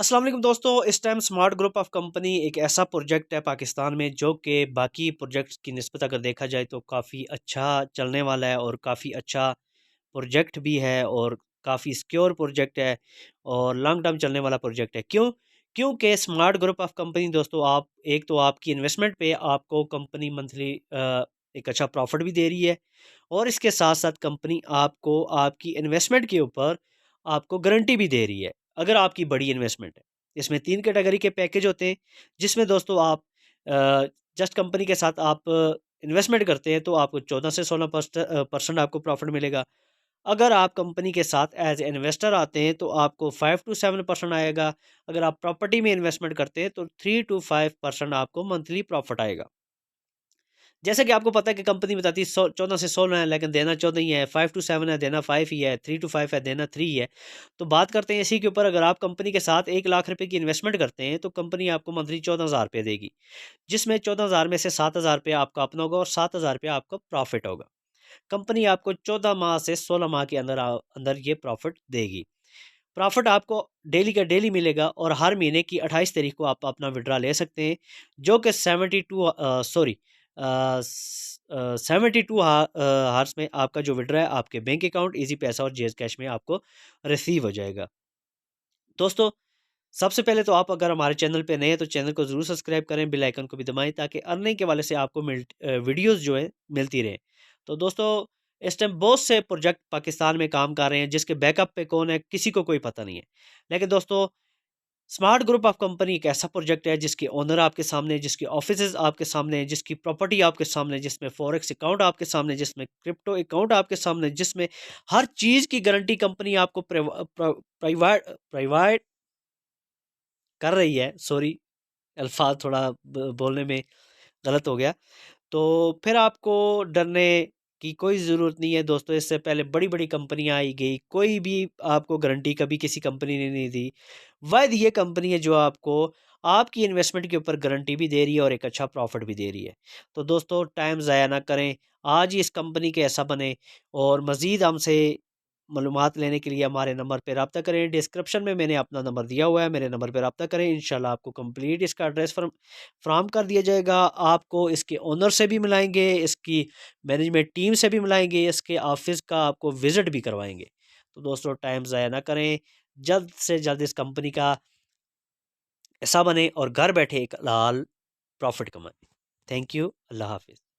अस्सलाम वालेकुम दोस्तों। इस time smart group of company एक ऐसा प्रोजेक्ट है पाकिस्तान में जो कि बाकी प्रोजेक्ट्स की निस्बत अगर देखा जाए तो काफ़ी अच्छा चलने वाला है और काफ़ी अच्छा प्रोजेक्ट भी है और काफ़ी सिक्योर प्रोजेक्ट है और लॉन्ग टर्म चलने वाला प्रोजेक्ट है। क्योंकि स्मार्ट ग्रुप ऑफ कंपनी दोस्तों, आप एक तो आपकी इन्वेस्टमेंट पे आपको कंपनी मंथली एक अच्छा प्रॉफिट भी दे रही है और इसके साथ साथ कंपनी आपको आपकी इन्वेस्टमेंट के ऊपर आपको गारंटी भी दे रही है अगर आपकी बड़ी इन्वेस्टमेंट है। इसमें 3 कैटेगरी के पैकेज होते हैं, जिसमें दोस्तों आप जस्ट कंपनी के साथ आप इन्वेस्टमेंट करते हैं तो आपको 14 से 16% आपको प्रॉफिट मिलेगा। अगर आप कंपनी के साथ एज इन्वेस्टर आते हैं तो आपको 5 to 7% आएगा। अगर आप प्रॉपर्टी में इन्वेस्टमेंट करते हैं तो 3 to 5% आपको मंथली प्रॉफिट आएगा। जैसे कि आपको पता है कि कंपनी बताती है 14 से 16 है, लेकिन देना 14 ही है। 5 to 7 है, देना 5 ही है। 3 to 5 है, देना 3 ही है। तो बात करते हैं इसी के ऊपर। अगर आप कंपनी के साथ 1 लाख रुपए की इन्वेस्टमेंट करते हैं तो कंपनी आपको मंथली 14,000 रुपये देगी, जिसमें 14,000 में से 7,000 रुपये आपका अपना होगा और 7,000 रुपये आपका प्रॉफिट होगा। कंपनी आपको 14 माह से 16 माह के अंदर अंदर ये प्रॉफिट देगी। प्रॉफिट आपको डेली का डेली मिलेगा और हर महीने की 28 तारीख को आप अपना विड्रा ले सकते हैं, जो कि 72 हार्स में आपका जो विड्रा है आपके बैंक अकाउंट, इजी पैसा और जेज कैश में आपको रिसीव हो जाएगा। दोस्तों, सबसे पहले तो आप अगर हमारे चैनल पे नए हैं तो चैनल को ज़रूर सब्सक्राइब करें, बेल आइकन को भी दबाएं ताकि अर्निंग के वाले से आपको वीडियोस जो है मिलती रहे। तो दोस्तों, इस टाइम बहुत से प्रोजेक्ट पाकिस्तान में काम कर रहे हैं जिसके बैकअप पे कौन है किसी को कोई पता नहीं है। लेकिन दोस्तों, स्मार्ट ग्रुप ऑफ कंपनी एक ऐसा प्रोजेक्ट है जिसके ओनर आपके सामने, जिसके ऑफिसेज आपके सामने, जिसकी प्रॉपर्टी आपके सामने, जिसमें फॉरेक्स अकाउंट आपके सामने, जिसमें क्रिप्टो अकाउंट आपके सामने, जिसमें हर चीज़ की गारंटी कंपनी आपको प्रोवाइड प्रोवाइड कर रही है। सॉरी, अल्फाज थोड़ा बोलने में गलत हो गया। तो फिर आपको डरने की कोई ज़रूरत नहीं है दोस्तों। इससे पहले बड़ी बड़ी कंपनियां आई गई, कोई भी आपको गारंटी कभी किसी कंपनी ने नहीं दी। वैध ये कंपनी है जो आपको आपकी इन्वेस्टमेंट के ऊपर गारंटी भी दे रही है और एक अच्छा प्रॉफिट भी दे रही है। तो दोस्तों, टाइम ज़ाया ना करें, आज ही इस कंपनी के ऐसा बने और मज़ीद हमसे मालूमात लेने के लिए हमारे नंबर पर रब्ता करें। डिस्क्रिप्शन में मैंने अपना नंबर दिया हुआ है, मेरे नंबर पर रब्ता करें। इंशाल्लाह आपको कंप्लीट इसका एड्रेस फ्राहम कर दिया जाएगा। आपको इसके ओनर से भी मिलाएंगे, इसकी मैनेजमेंट टीम से भी मिलाएंगे, इसके ऑफिस का आपको विज़िट भी करवाएंगे। तो दोस्तों, टाइम ज़ाया ना करें, जल्द से जल्द इस कंपनी का हिस्सा बने और घर बैठे एक हलाल प्रॉफिट कमाएं। Thank you. अल्लाह हाफिज़।